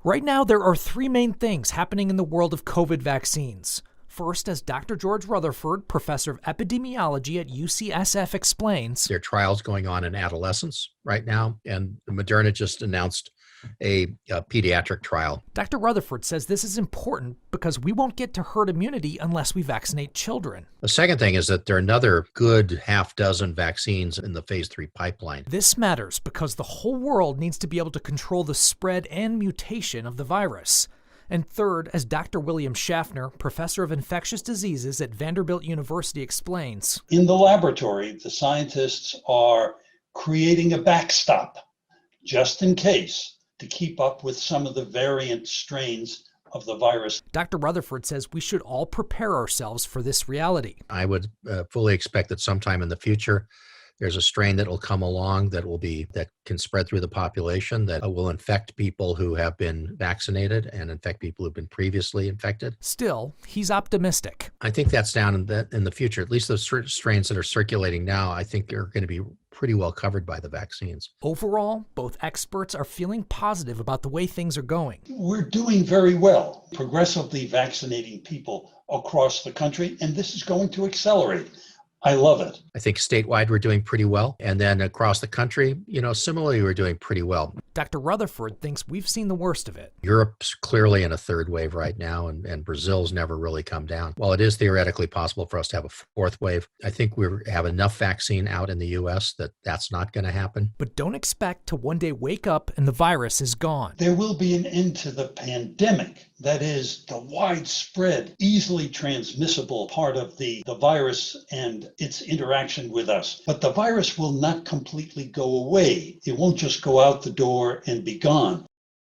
Right now, there are three main things happening in the world of COVID vaccines. First, as Dr. George Rutherford, professor of epidemiology at UCSF, explains, there are trials going on in adolescents right now, and Moderna just announced a pediatric trial. Dr. Rutherford says this is important because we won't get to herd immunity unless we vaccinate children. The second thing is that there are another good half dozen vaccines in the phase 3 pipeline. This matters because the whole world needs to be able to control the spread and mutation of the virus. And third, as Dr. William Schaffner, professor of infectious diseases at Vanderbilt University, explains, in the laboratory, the scientists are creating a backstop just in case to keep up with some of the variant strains of the virus. Dr. Rutherford says we should all prepare ourselves for this reality. I would fully expect that sometime in the future, there's a strain that will come along that can spread through the population, that will infect people who have been vaccinated and infect people who've been previously infected. Still, he's optimistic. I think that's down in the future. At least those strains that are circulating now, I think are going to be pretty well covered by the vaccines. Overall, both experts are feeling positive about the way things are going. We're doing very well, progressively vaccinating people across the country, and this is going to accelerate. I love it. I think statewide we're doing pretty well. And then across the country, similarly, we're doing pretty well. Dr. Rutherford thinks we've seen the worst of it. Europe's clearly in a third wave right now, and Brazil's never really come down. While it is theoretically possible for us to have a fourth wave, I think we have enough vaccine out in the U.S. that's not going to happen. But don't expect to one day wake up and the virus is gone. There will be an end to the pandemic. That is the widespread, easily transmissible part of the virus and its interaction with us. But the virus will not completely go away. It won't just go out the door and be gone.